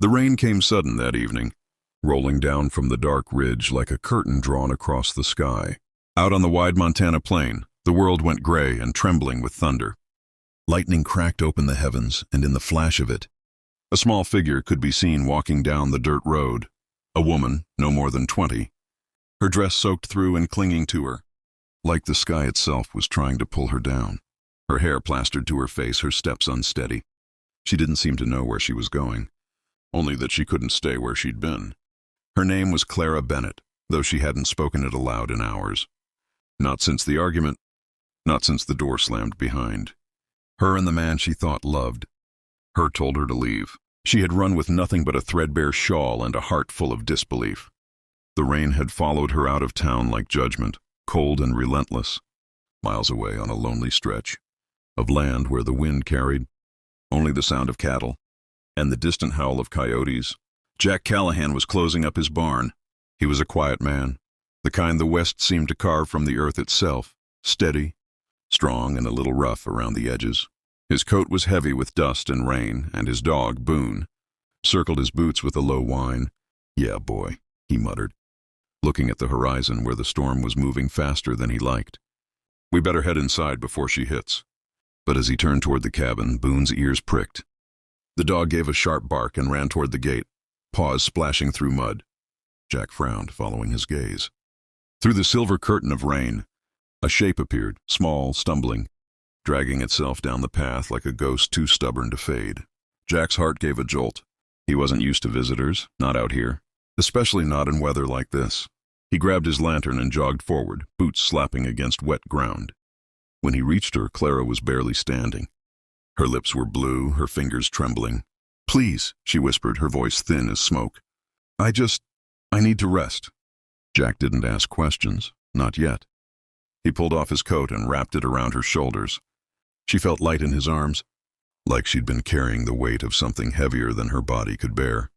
The rain came sudden that evening, rolling down from the dark ridge like a curtain drawn across the sky. Out on the wide Montana plain, the world went gray and trembling with thunder. Lightning cracked open the heavens, and in the flash of it, a small figure could be seen walking down the dirt road. A woman, no more than 20, her dress soaked through and clinging to her, like the sky itself was trying to pull her down. Her hair plastered to her face, her steps unsteady. She didn't seem to know where she was going, only that she couldn't stay where she'd been. Her name was Clara Bennett, though she hadn't spoken it aloud in hours. Not since the argument, not since the door slammed behind. Her and the man she thought loved. Her told her to leave. She had run with nothing but a threadbare shawl and a heart full of disbelief. The rain had followed her out of town like judgment, cold and relentless, miles away on a lonely stretch of land where the wind carried only the sound of cattle and the distant howl of coyotes. Jack Callahan was closing up his barn. He was a quiet man, the kind the West seemed to carve from the earth itself, steady, strong, and a little rough around the edges. His coat was heavy with dust and rain, and his dog, Boone, circled his boots with a low whine. "Yeah, boy," he muttered, looking at the horizon where the storm was moving faster than he liked. "We better head inside before she hits." But as he turned toward the cabin, Boone's ears pricked. The dog gave a sharp bark and ran toward the gate, paws splashing through mud. Jack frowned, following his gaze. Through the silver curtain of rain, a shape appeared, small, stumbling, dragging itself down the path like a ghost too stubborn to fade. Jack's heart gave a jolt. He wasn't used to visitors, not out here, especially not in weather like this. He grabbed his lantern and jogged forward, boots slapping against wet ground. When he reached her, Clara was barely standing. Her lips were blue, her fingers trembling. "Please," she whispered, her voice thin as smoke. I need to rest." Jack didn't ask questions, not yet. He pulled off his coat and wrapped it around her shoulders. She felt light in his arms, like she'd been carrying the weight of something heavier than her body could bear.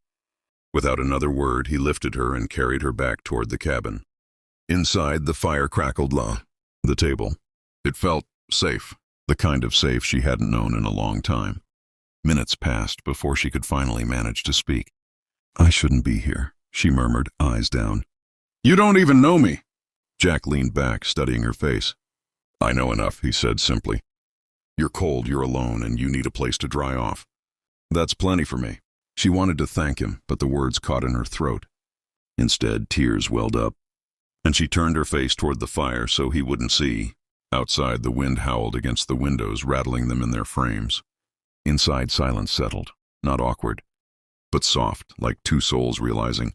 Without another word, he lifted her and carried her back toward the cabin. Inside, the fire crackled low. The table. It felt safe, the kind of safe she hadn't known in a long time. Minutes passed before she could finally manage to speak. "I shouldn't be here," she murmured, eyes down. "You don't even know me." Jack leaned back, studying her face. "I know enough," he said simply. "You're cold, you're alone, and you need a place to dry off. That's plenty for me." She wanted to thank him, but the words caught in her throat. Instead, tears welled up, and she turned her face toward the fire so he wouldn't see. Outside, the wind howled against the windows, rattling them in their frames. Inside, silence settled, not awkward, but soft, like two souls realizing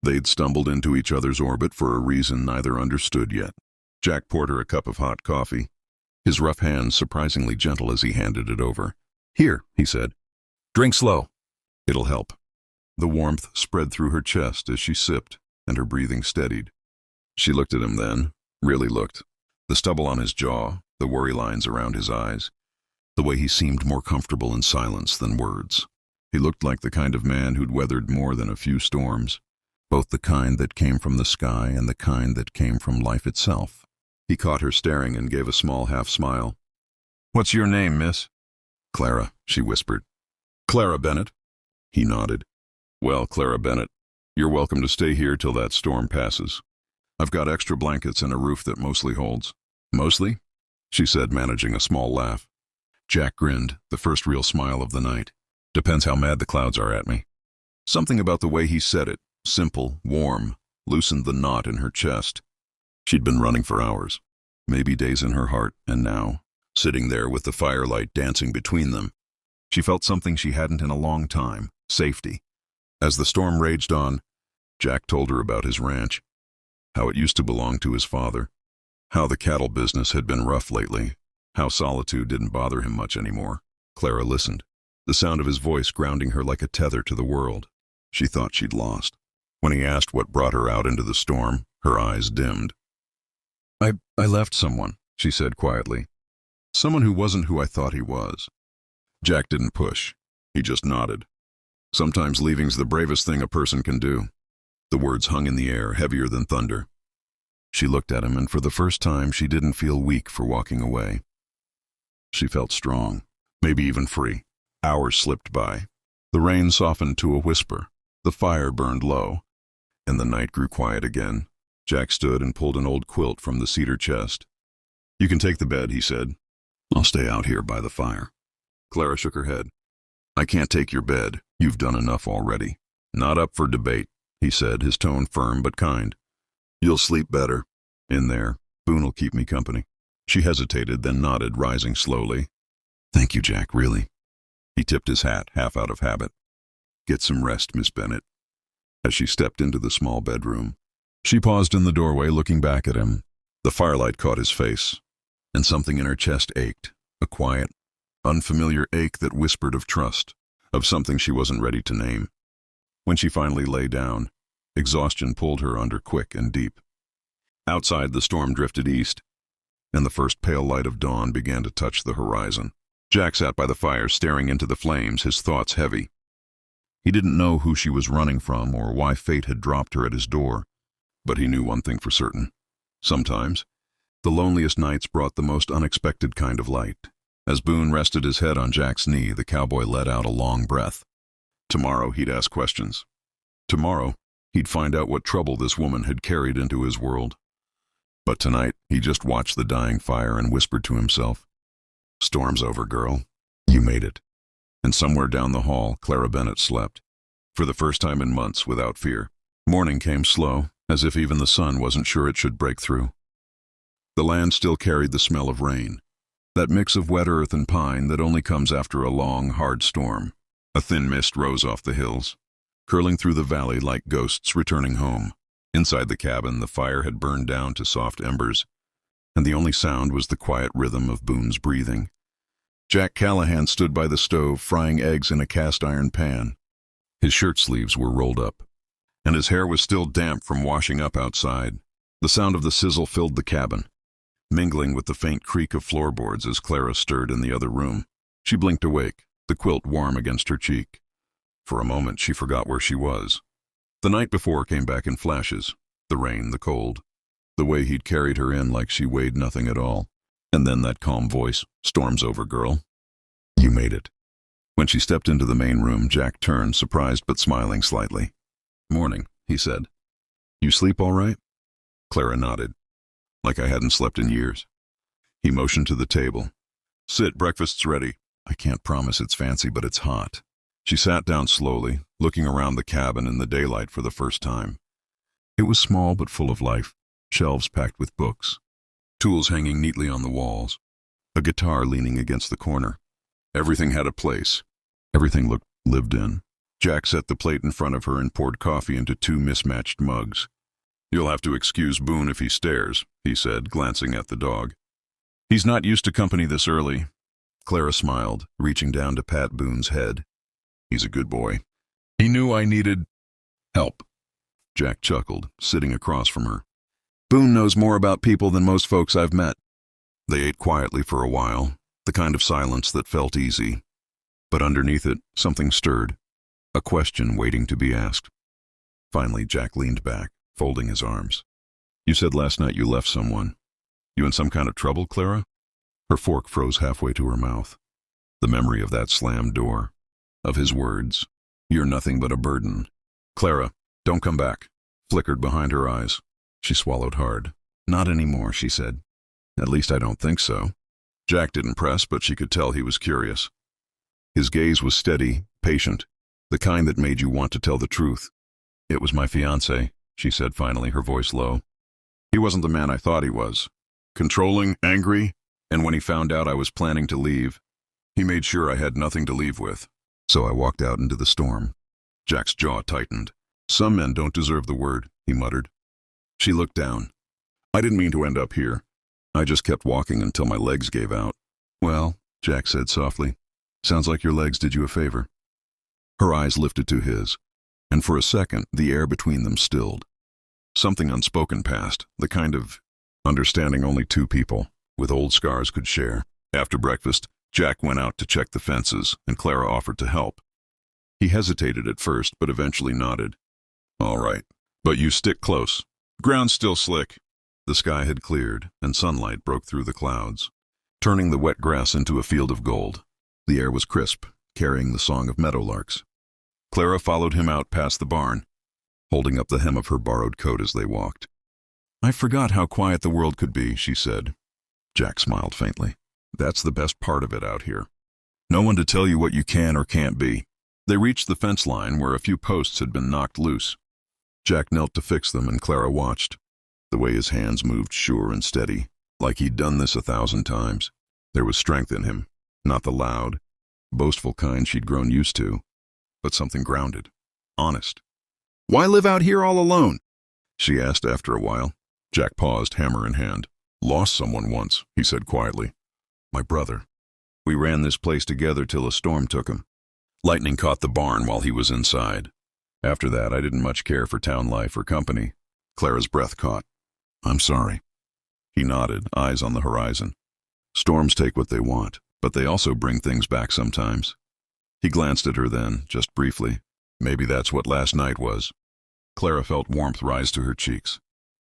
they'd stumbled into each other's orbit for a reason neither understood yet. Jack poured her a cup of hot coffee, his rough hands surprisingly gentle as he handed it over. "Here," he said. "Drink slow. It'll help." The warmth spread through her chest as she sipped, and her breathing steadied. She looked at him then, really looked. The stubble on his jaw, the worry lines around his eyes, the way he seemed more comfortable in silence than words. He looked like the kind of man who'd weathered more than a few storms, both the kind that came from the sky and the kind that came from life itself. He caught her staring and gave a small half-smile. "What's your name, miss?" "Clara," she whispered. "Clara Bennett?" He nodded. "Well, Clara Bennett, you're welcome to stay here till that storm passes. I've got extra blankets and a roof that mostly holds." "Mostly?" she said, managing a small laugh. Jack grinned, the first real smile of the night. "Depends how mad the clouds are at me." Something about the way he said it, simple, warm, loosened the knot in her chest. She'd been running for hours, maybe days in her heart, and now, sitting there with the firelight dancing between them, she felt something she hadn't in a long time, safety. As the storm raged on, Jack told her about his ranch, how it used to belong to his father, how the cattle business had been rough lately, how solitude didn't bother him much anymore. Clara listened, the sound of his voice grounding her like a tether to the world. She thought she'd lost. When he asked what brought her out into the storm, her eyes dimmed. I left someone," she said quietly. "Someone who wasn't who I thought he was." Jack didn't push. He just nodded. "Sometimes leaving's the bravest thing a person can do." The words hung in the air, heavier than thunder. She looked at him, and for the first time she didn't feel weak for walking away. She felt strong, maybe even free. Hours slipped by. The rain softened to a whisper. The fire burned low, and the night grew quiet again. Jack stood and pulled an old quilt from the cedar chest. "You can take the bed," he said. "I'll stay out here by the fire." Clara shook her head. "I can't take your bed. You've done enough already." "Not up for debate," he said, his tone firm but kind. "You'll sleep better in there. Boone'll keep me company." She hesitated, then nodded, rising slowly. "Thank you, Jack, really." He tipped his hat, half out of habit. "Get some rest, Miss Bennet." As she stepped into the small bedroom, she paused in the doorway, looking back at him. The firelight caught his face, and something in her chest ached, a quiet, unfamiliar ache that whispered of trust, of something she wasn't ready to name. When she finally lay down, exhaustion pulled her under quick and deep. Outside, the storm drifted east, and the first pale light of dawn began to touch the horizon. Jack sat by the fire, staring into the flames, his thoughts heavy. He didn't know who she was running from or why fate had dropped her at his door, but he knew one thing for certain. Sometimes, the loneliest nights brought the most unexpected kind of light. As Boone rested his head on Jack's knee, the cowboy let out a long breath. Tomorrow he'd ask questions. Tomorrow he'd find out what trouble this woman had carried into his world. But tonight he just watched the dying fire and whispered to himself, "Storm's over, girl. You made it." And somewhere down the hall, Clara Bennet slept, for the first time in months, without fear. Morning came slow, as if even the sun wasn't sure it should break through. The land still carried the smell of rain, that mix of wet earth and pine that only comes after a long, hard storm. A thin mist rose off the hills, curling through the valley like ghosts returning home. Inside the cabin, the fire had burned down to soft embers, and the only sound was the quiet rhythm of Boone's breathing. Jack Callahan stood by the stove, frying eggs in a cast-iron pan. His shirt sleeves were rolled up, and his hair was still damp from washing up outside. The sound of the sizzle filled the cabin, mingling with the faint creak of floorboards as Clara stirred in the other room. She blinked awake, the quilt warm against her cheek. For a moment she forgot where she was. The night before came back in flashes, the rain, the cold, the way he'd carried her in like she weighed nothing at all. And then that calm voice, "Storm's over, girl. You made it." When she stepped into the main room, Jack turned, surprised but smiling slightly. "Morning," he said. "You sleep all right?" Clara nodded, like I hadn't slept in years. He motioned to the table. "Sit, breakfast's ready." "I can't promise it's fancy, but it's hot." She sat down slowly, looking around the cabin in the daylight for the first time. It was small but full of life, shelves packed with books, tools hanging neatly on the walls, a guitar leaning against the corner. Everything had a place. Everything looked lived in. Jack set the plate in front of her and poured coffee into two mismatched mugs. "You'll have to excuse Boone if he stares," he said, glancing at the dog. "He's not used to company this early." Clara smiled, reaching down to pat Boone's head. "He's a good boy. He knew I needed help." Jack chuckled, sitting across from her. "Boone knows more about people than most folks I've met." They ate quietly for a while, the kind of silence that felt easy. But underneath it, something stirred, a question waiting to be asked. Finally, Jack leaned back, folding his arms. "You said last night you left someone. You in some kind of trouble, Clara?" Her fork froze halfway to her mouth. The memory of that slammed door, of his words, "You're nothing but a burden." "Clara, don't come back," flickered behind her eyes. She swallowed hard. "Not anymore," she said. "At least I don't think so." Jack didn't press, but she could tell he was curious. His gaze was steady, patient, the kind that made you want to tell the truth. "It was my fiancé," she said finally, her voice low. "He wasn't the man I thought he was. Controlling, angry, and when he found out I was planning to leave, he made sure I had nothing to leave with. So I walked out into the storm." Jack's jaw tightened. "Some men don't deserve the word," he muttered. She looked down. "I didn't mean to end up here. I just kept walking until my legs gave out." "Well," Jack said softly, "sounds like your legs did you a favor." Her eyes lifted to his, and for a second the air between them stilled. Something unspoken passed, the kind of understanding only two people with old scars could share. After breakfast, Jack went out to check the fences, and Clara offered to help. He hesitated at first, but eventually nodded. "All right, but you stick close. Ground's still slick." The sky had cleared, and sunlight broke through the clouds, turning the wet grass into a field of gold. The air was crisp, carrying the song of meadowlarks. Clara followed him out past the barn, holding up the hem of her borrowed coat as they walked. "I forgot how quiet the world could be," she said. Jack smiled faintly. "That's the best part of it out here. No one to tell you what you can or can't be." They reached the fence line where a few posts had been knocked loose. Jack knelt to fix them and Clara watched, the way his hands moved sure and steady, like he'd done this 1,000 times. There was strength in him, not the loud, boastful kind she'd grown used to, but something grounded, honest. "Why live out here all alone?" she asked after a while. Jack paused, hammer in hand. "Lost someone once," he said quietly. "My brother. We ran this place together till a storm took him. Lightning caught the barn while he was inside. After that, I didn't much care for town life or company." Clara's breath caught. "I'm sorry." He nodded, eyes on the horizon. "Storms take what they want, but they also bring things back sometimes." He glanced at her then, just briefly. Maybe that's what last night was. Clara felt warmth rise to her cheeks.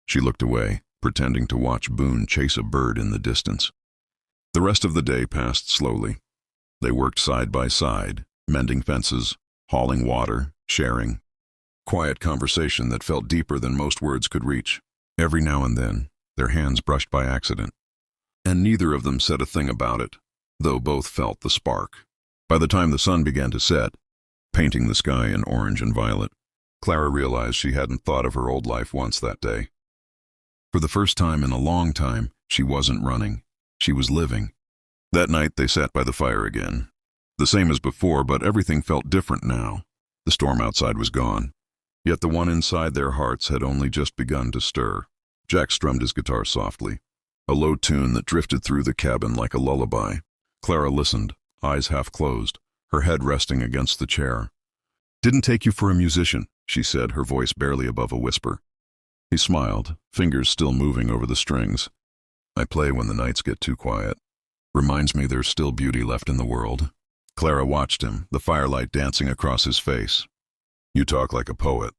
She looked away, pretending to watch Boone chase a bird in the distance. The rest of the day passed slowly. They worked side by side, mending fences, hauling water, sharing. Quiet conversation that felt deeper than most words could reach. Every now and then, their hands brushed by accident. And neither of them said a thing about it, though both felt the spark. By the time the sun began to set, painting the sky in orange and violet, Clara realized she hadn't thought of her old life once that day. For the first time in a long time, she wasn't running. She was living. That night they sat by the fire again. The same as before, but everything felt different now. The storm outside was gone. Yet the one inside their hearts had only just begun to stir. Jack strummed his guitar softly, a low tune that drifted through the cabin like a lullaby. Clara listened, eyes half closed, her head resting against the chair. "Didn't take you for a musician," she said, her voice barely above a whisper. He smiled, fingers still moving over the strings. "I play when the nights get too quiet. Reminds me there's still beauty left in the world." Clara watched him, the firelight dancing across his face. "You talk like a poet."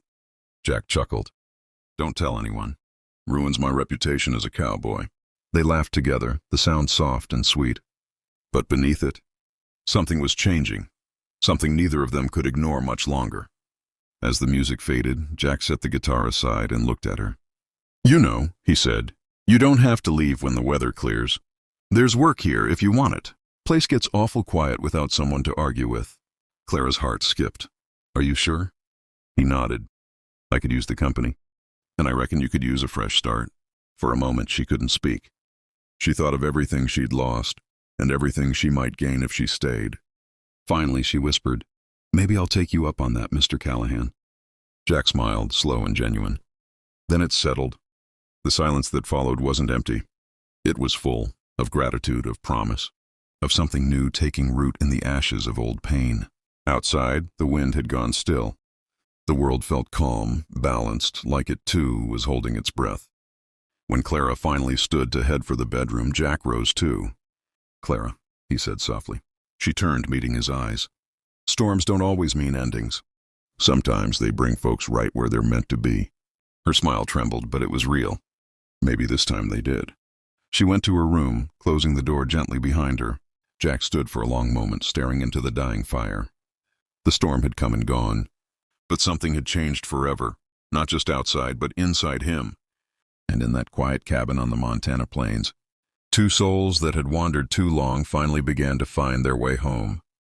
Jack chuckled. "Don't tell anyone. Ruins my reputation as a cowboy." They laughed together, the sound soft and sweet. But beneath it, something was changing, something neither of them could ignore much longer. As the music faded, Jack set the guitar aside and looked at her. "You know," he said, "you don't have to leave when the weather clears. There's work here if you want it. Place gets awful quiet without someone to argue with." Clara's heart skipped. "Are you sure?" He nodded. "I could use the company. And I reckon you could use a fresh start." For a moment she couldn't speak. She thought of everything she'd lost, and everything she might gain if she stayed. Finally she whispered, "Maybe I'll take you up on that, Mr. Callahan." Jack smiled, slow and genuine. Then it settled. The silence that followed wasn't empty. It was full of gratitude, of promise, of something new taking root in the ashes of old pain. Outside, the wind had gone still. The world felt calm, balanced, like it too was holding its breath. When Clara finally stood to head for the bedroom, Jack rose too. "Clara," he said softly. She turned, meeting his eyes. "Storms don't always mean endings. Sometimes they bring folks right where they're meant to be." Her smile trembled, but it was real. Maybe this time they did. She went to her room, closing the door gently behind her. Jack stood for a long moment, staring into the dying fire. The storm had come and gone, but something had changed forever, not just outside, but inside him. And in that quiet cabin on the Montana plains, two souls that had wandered too long finally began to find their way home.